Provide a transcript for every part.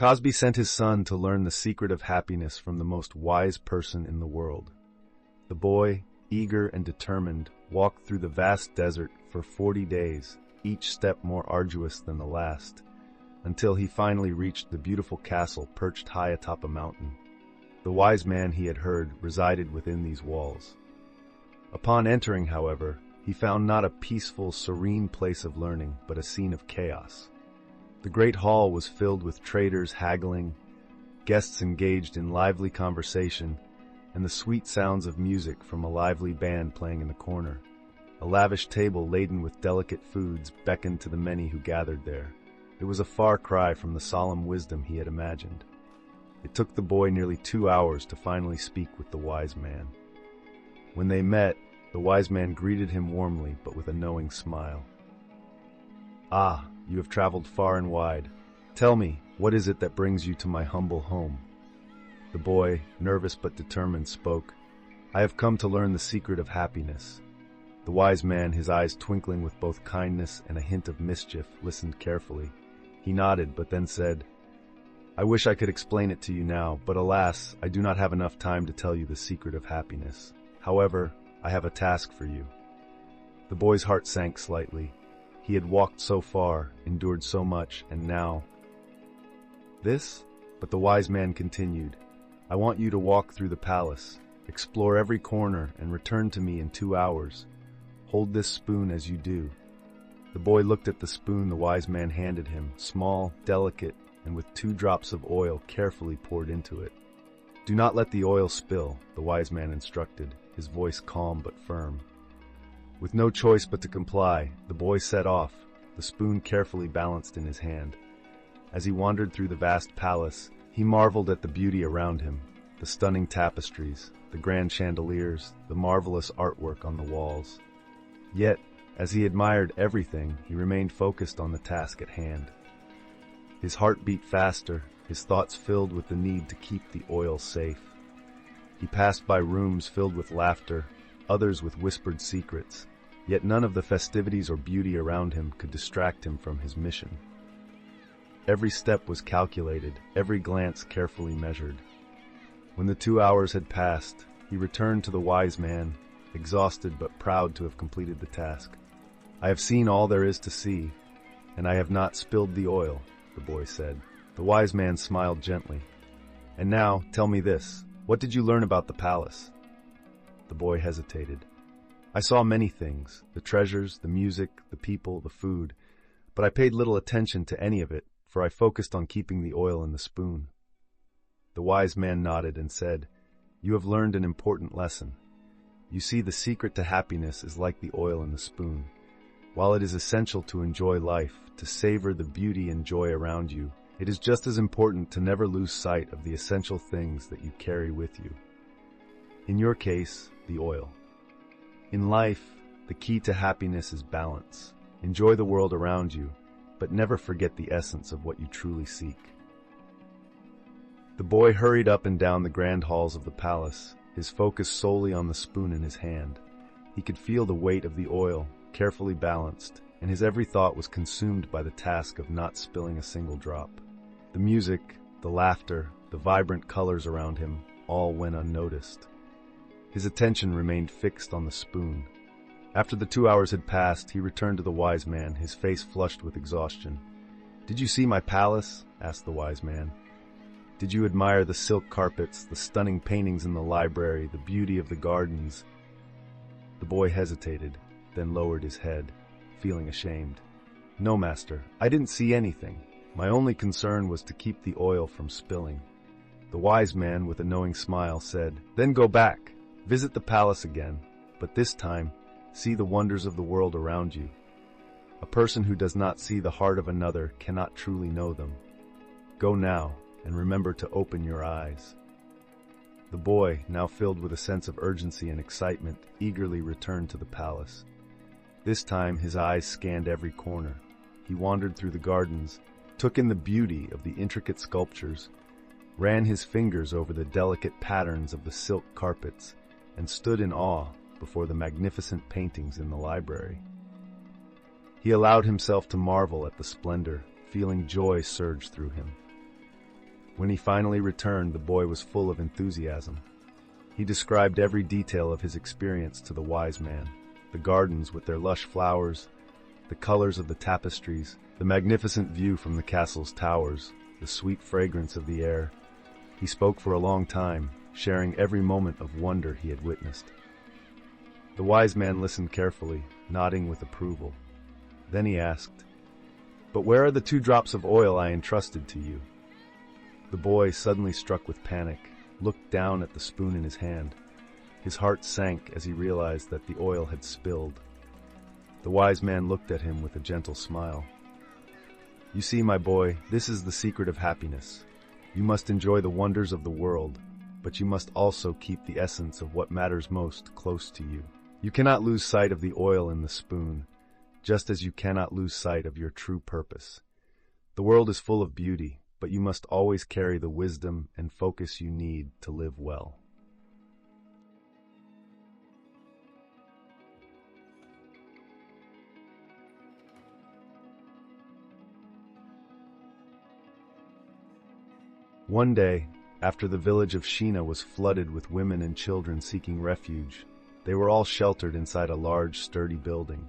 Cosby sent his son to learn the secret of happiness from the most wise person in the world. The boy, eager and determined, walked through the vast desert for 40 days, each step more arduous than the last, until he finally reached the beautiful castle perched high atop a mountain. The wise man, he had heard, resided within these walls. Upon entering, however, he found not a peaceful, serene place of learning, but a scene of chaos. The great hall was filled with traders haggling, guests engaged in lively conversation, and the sweet sounds of music from a lively band playing in the corner. A lavish table laden with delicate foods beckoned to the many who gathered there. It was a far cry from the solemn wisdom he had imagined. It took the boy nearly 2 hours to finally speak with the wise man. When they met, the wise man greeted him warmly but with a knowing smile. "Ah, you have traveled far and wide. Tell me, what is it that brings you to my humble home?" The boy, nervous but determined, spoke. "I have come to learn the secret of happiness." The wise man, his eyes twinkling with both kindness and a hint of mischief, listened carefully. He nodded, but then said, "I wish I could explain it to you now, but alas, I do not have enough time to tell you the secret of happiness. However, I have a task for you." The boy's heart sank slightly. He had walked so far, endured so much, and now... This? But the wise man continued, "I want you to walk through the palace, explore every corner, and return to me in 2 hours. Hold this spoon as you do." The boy looked at the spoon the wise man handed him, small, delicate, and with 2 drops of oil carefully poured into it. "Do not let the oil spill," the wise man instructed, his voice calm but firm. With no choice but to comply, the boy set off, the spoon carefully balanced in his hand. As he wandered through the vast palace, he marveled at the beauty around him, the stunning tapestries, the grand chandeliers, the marvelous artwork on the walls. Yet, as he admired everything, he remained focused on the task at hand. His heart beat faster, his thoughts filled with the need to keep the oil safe. He passed by rooms filled with laughter, others with whispered secrets, yet none of the festivities or beauty around him could distract him from his mission. Every step was calculated, every glance carefully measured. When the 2 hours had passed, he returned to the wise man, exhausted but proud to have completed the task. "I have seen all there is to see, and I have not spilled the oil," the boy said. The wise man smiled gently. "And now, tell me this, what did you learn about the palace?" The boy hesitated. "I saw many things, the treasures, the music, the people, the food, but I paid little attention to any of it, for I focused on keeping the oil in the spoon." The wise man nodded and said, "You have learned an important lesson. You see, the secret to happiness is like the oil in the spoon. While it is essential to enjoy life, to savor the beauty and joy around you, it is just as important to never lose sight of the essential things that you carry with you. In your case, the oil. In life, the key to happiness is balance. Enjoy the world around you, but never forget the essence of what you truly seek." The boy hurried up and down the grand halls of the palace, his focus solely on the spoon in his hand. He could feel the weight of the oil, carefully balanced, and his every thought was consumed by the task of not spilling a single drop. The music, the laughter, the vibrant colors around him, all went unnoticed. His attention remained fixed on the spoon. After the 2 hours had passed, he returned to the wise man, his face flushed with exhaustion. "Did you see my palace?" asked the wise man. "Did you admire the silk carpets, the stunning paintings in the library, the beauty of the gardens?" The boy hesitated, then lowered his head, feeling ashamed. "No, master, I didn't see anything. My only concern was to keep the oil from spilling." The wise man, with a knowing smile, said, "Then go back, visit the palace again, but this time, see the wonders of the world around you. A person who does not see the heart of another cannot truly know them. Go now, and remember to open your eyes." The boy, now filled with a sense of urgency and excitement, eagerly returned to the palace. This time his eyes scanned every corner. He wandered through the gardens, took in the beauty of the intricate sculptures, ran his fingers over the delicate patterns of the silk carpets, and stood in awe before the magnificent paintings in the library. He allowed himself to marvel at the splendor, feeling joy surge through him. When he finally returned, the boy was full of enthusiasm. He described every detail of his experience to the wise man: the gardens with their lush flowers, the colors of the tapestries, the magnificent view from the castle's towers, the sweet fragrance of the air. He spoke for a long time, sharing every moment of wonder he had witnessed. The wise man listened carefully, nodding with approval. Then he asked, "But where are the 2 drops of oil I entrusted to you?" The boy, suddenly struck with panic, looked down at the spoon in his hand. His heart sank as he realized that the oil had spilled. The wise man looked at him with a gentle smile. "You see, my boy, this is the secret of happiness. You must enjoy the wonders of the world, but you must also keep the essence of what matters most close to you. You cannot lose sight of the oil in the spoon, just as you cannot lose sight of your true purpose. The world is full of beauty, but you must always carry the wisdom and focus you need to live well." One day, after the village of Sheena was flooded with women and children seeking refuge, they were all sheltered inside a large, sturdy building.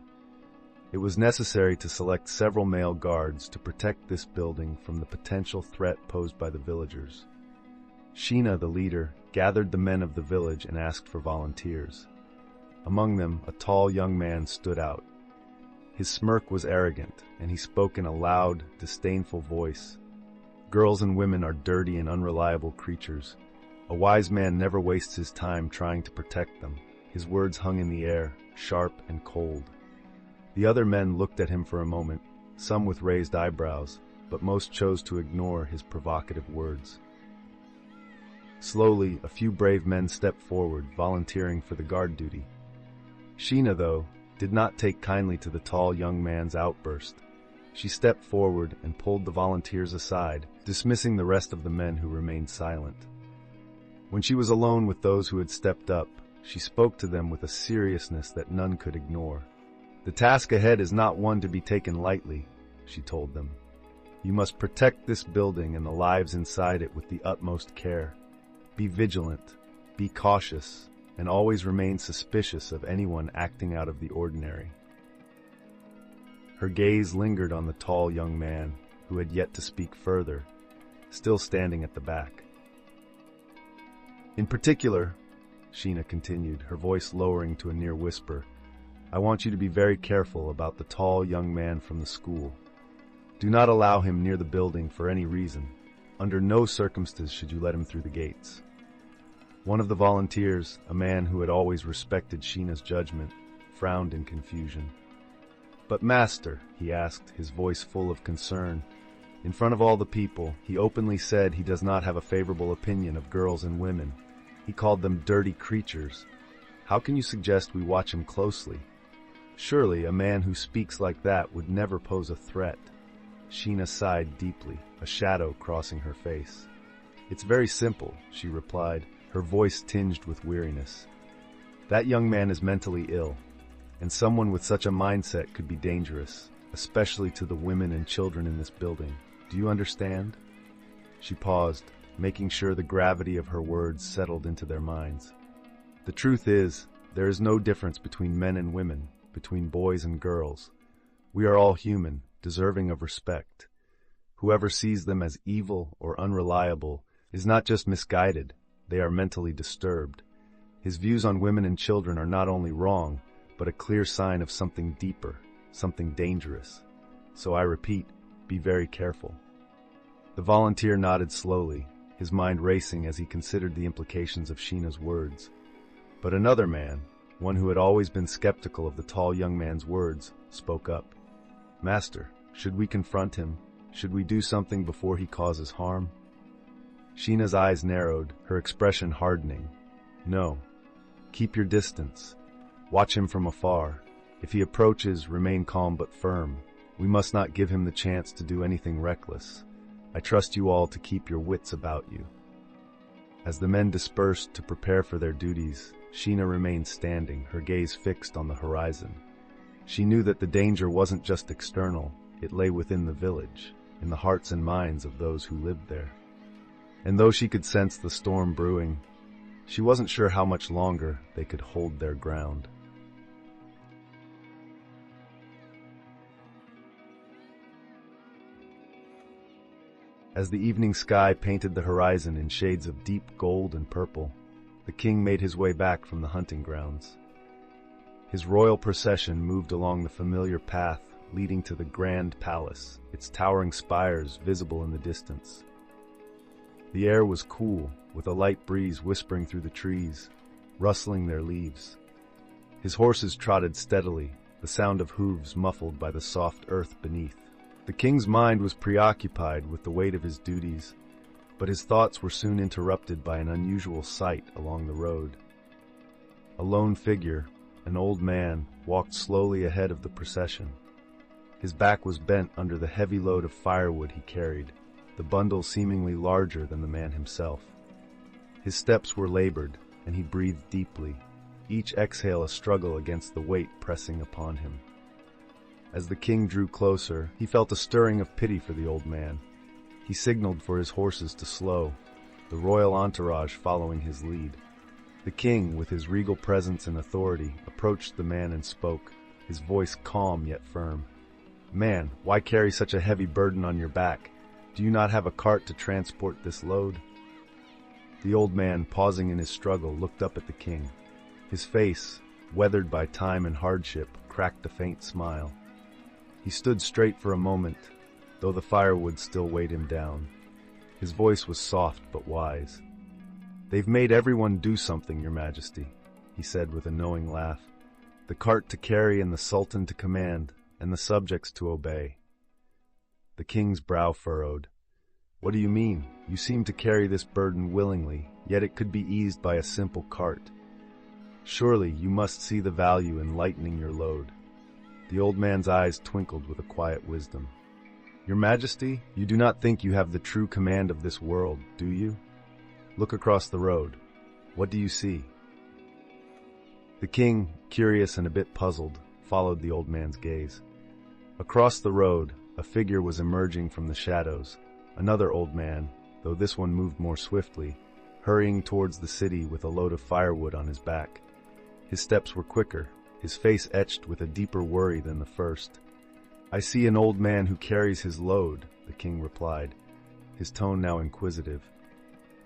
It was necessary to select several male guards to protect this building from the potential threat posed by the villagers. Sheena, the leader, gathered the men of the village and asked for volunteers. Among them, a tall young man stood out. His smirk was arrogant, and he spoke in a loud, disdainful voice. "Girls and women are dirty and unreliable creatures. A wise man never wastes his time trying to protect them." His words hung in the air, sharp and cold. The other men looked at him for a moment, some with raised eyebrows, but most chose to ignore his provocative words. Slowly, a few brave men stepped forward, volunteering for the guard duty. Sheena, though, did not take kindly to the tall young man's outburst. She stepped forward and pulled the volunteers aside, dismissing the rest of the men who remained silent. When she was alone with those who had stepped up, she spoke to them with a seriousness that none could ignore. "The task ahead is not one to be taken lightly," she told them. "You must protect this building and the lives inside it with the utmost care. Be vigilant, be cautious, and always remain suspicious of anyone acting out of the ordinary." Her gaze lingered on the tall young man, who had yet to speak further, still standing at the back. "In particular," Sheena continued, her voice lowering to a near whisper, "I want you to be very careful about the tall young man from the school. Do not allow him near the building for any reason. Under no circumstances should you let him through the gates." One of the volunteers, a man who had always respected Sheena's judgment, frowned in confusion. "But master," he asked, his voice full of concern, "in front of all the people, he openly said he does not have a favorable opinion of girls and women. He called them dirty creatures. How can you suggest we watch him closely? Surely a man who speaks like that would never pose a threat." Sheena sighed deeply, a shadow crossing her face. "It's very simple," she replied, her voice tinged with weariness. "That young man is mentally ill, and someone with such a mindset could be dangerous, especially to the women and children in this building. Do you understand?" She paused, making sure the gravity of her words settled into their minds. "The truth is, there is no difference between men and women, between boys and girls. We are all human, deserving of respect. Whoever sees them as evil or unreliable is not just misguided, they are mentally disturbed. His views on women and children are not only wrong, but a clear sign of something deeper, something dangerous. So I repeat, be very careful." The volunteer nodded slowly, his mind racing as he considered the implications of Sheena's words. But another man, one who had always been skeptical of the tall young man's words, spoke up. "Master, should we confront him? Should we do something before he causes harm?" Sheena's eyes narrowed, her expression hardening. "No. Keep your distance. Watch him from afar. If he approaches, remain calm but firm. We must not give him the chance to do anything reckless. I trust you all to keep your wits about you." As the men dispersed to prepare for their duties, Sheena remained standing, her gaze fixed on the horizon. She knew that the danger wasn't just external, it lay within the village, in the hearts and minds of those who lived there. And though she could sense the storm brewing, she wasn't sure how much longer they could hold their ground. As the evening sky painted the horizon in shades of deep gold and purple, the king made his way back from the hunting grounds. His royal procession moved along the familiar path leading to the grand palace, its towering spires visible in the distance. The air was cool, with a light breeze whispering through the trees, rustling their leaves. His horses trotted steadily, the sound of hooves muffled by the soft earth beneath. The king's mind was preoccupied with the weight of his duties, but his thoughts were soon interrupted by an unusual sight along the road. A lone figure, an old man, walked slowly ahead of the procession. His back was bent under the heavy load of firewood he carried, the bundle seemingly larger than the man himself. His steps were labored, and he breathed deeply, each exhale a struggle against the weight pressing upon him. As the king drew closer, he felt a stirring of pity for the old man. He signaled for his horses to slow, the royal entourage following his lead. The king, with his regal presence and authority, approached the man and spoke, his voice calm yet firm. "Man, why carry such a heavy burden on your back? Do you not have a cart to transport this load?" The old man, pausing in his struggle, looked up at the king. His face, weathered by time and hardship, cracked a faint smile. He stood straight for a moment, though the firewood still weighed him down. His voice was soft but wise. "They've made everyone do something, Your Majesty," he said with a knowing laugh. "The cart to carry and the sultan to command, and the subjects to obey." The king's brow furrowed. "What do you mean? You seem to carry this burden willingly, yet it could be eased by a simple cart. Surely you must see the value in lightening your load." The old man's eyes twinkled with a quiet wisdom. "Your Majesty, you do not think you have the true command of this world, do you? Look across the road. What do you see?" The king, curious and a bit puzzled, followed the old man's gaze. Across the road, a figure was emerging from the shadows, another old man, though this one moved more swiftly, hurrying towards the city with a load of firewood on his back. His steps were quicker, his face etched with a deeper worry than the first. "I see an old man who carries his load," the king replied, his tone now inquisitive.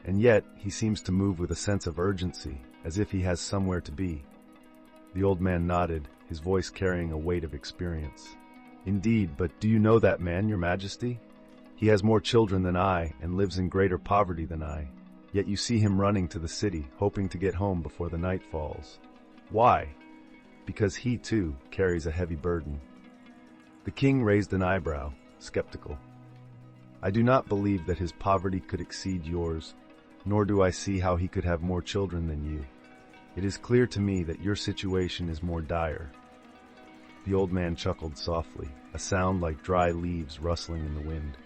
"And yet he seems to move with a sense of urgency, as if he has somewhere to be." The old man nodded, his voice carrying a weight of experience. "Indeed, but do you know that man, Your Majesty? He has more children than I and lives in greater poverty than I, yet you see him running to the city, hoping to get home before the night falls. Why? Because he, too, carries a heavy burden." The king raised an eyebrow, skeptical. "I do not believe that his poverty could exceed yours, nor do I see how he could have more children than you. It is clear to me that your situation is more dire." The old man chuckled softly, a sound like dry leaves rustling in the wind.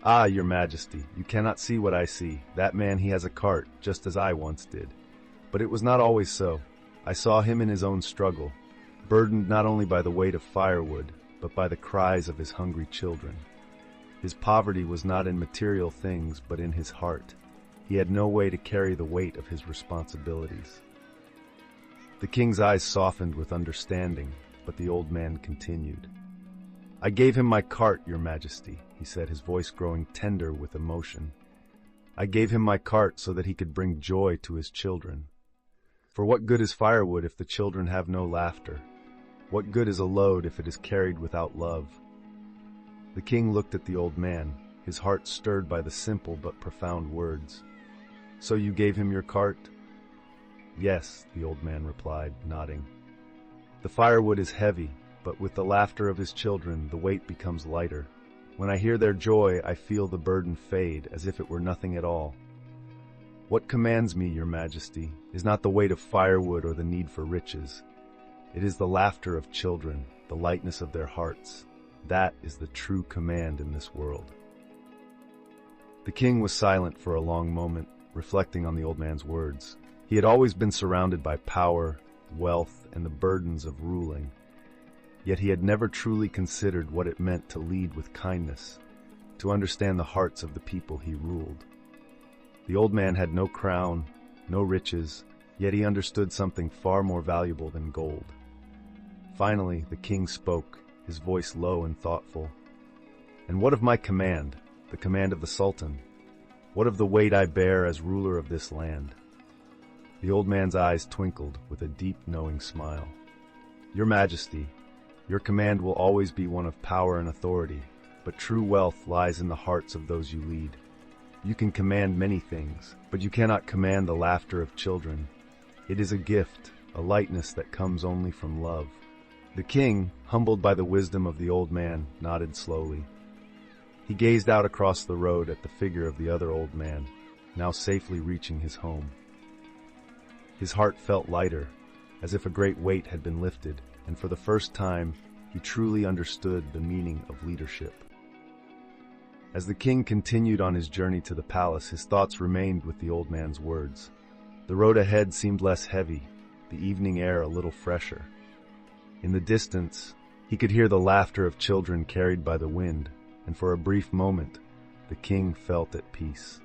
"Ah, Your Majesty, you cannot see what I see. That man, he has a cart, just as I once did. But it was not always so. I saw him in his own struggle, burdened not only by the weight of firewood, but by the cries of his hungry children. His poverty was not in material things, but in his heart. He had no way to carry the weight of his responsibilities." The king's eyes softened with understanding, but the old man continued. "I gave him my cart, Your Majesty," he said, his voice growing tender with emotion. "I gave him my cart so that he could bring joy to his children. For what good is firewood if the children have no laughter? What good is a load if it is carried without love?" The king looked at the old man, his heart stirred by the simple but profound words. "So you gave him your cart?" "Yes," the old man replied, nodding. "The firewood is heavy, but with the laughter of his children the weight becomes lighter. When I hear their joy, I feel the burden fade as if it were nothing at all. What commands me, Your Majesty, is not the weight of firewood or the need for riches. It is the laughter of children, the lightness of their hearts. That is the true command in this world." The king was silent for a long moment, reflecting on the old man's words. He had always been surrounded by power, wealth, and the burdens of ruling. Yet he had never truly considered what it meant to lead with kindness, to understand the hearts of the people he ruled. The old man had no crown, no riches, yet he understood something far more valuable than gold. Finally, the king spoke, his voice low and thoughtful. "And what of my command, the command of the Sultan? What of the weight I bear as ruler of this land?" The old man's eyes twinkled with a deep, knowing smile. "Your Majesty, your command will always be one of power and authority, but true wealth lies in the hearts of those you lead. You can command many things, but you cannot command the laughter of children. It is a gift, a lightness that comes only from love." The king, humbled by the wisdom of the old man, nodded slowly. He gazed out across the road at the figure of the other old man, now safely reaching his home. His heart felt lighter, as if a great weight had been lifted, and for the first time, he truly understood the meaning of leadership. As the king continued on his journey to the palace, his thoughts remained with the old man's words. The road ahead seemed less heavy, the evening air a little fresher. In the distance, he could hear the laughter of children carried by the wind, and for a brief moment, the king felt at peace.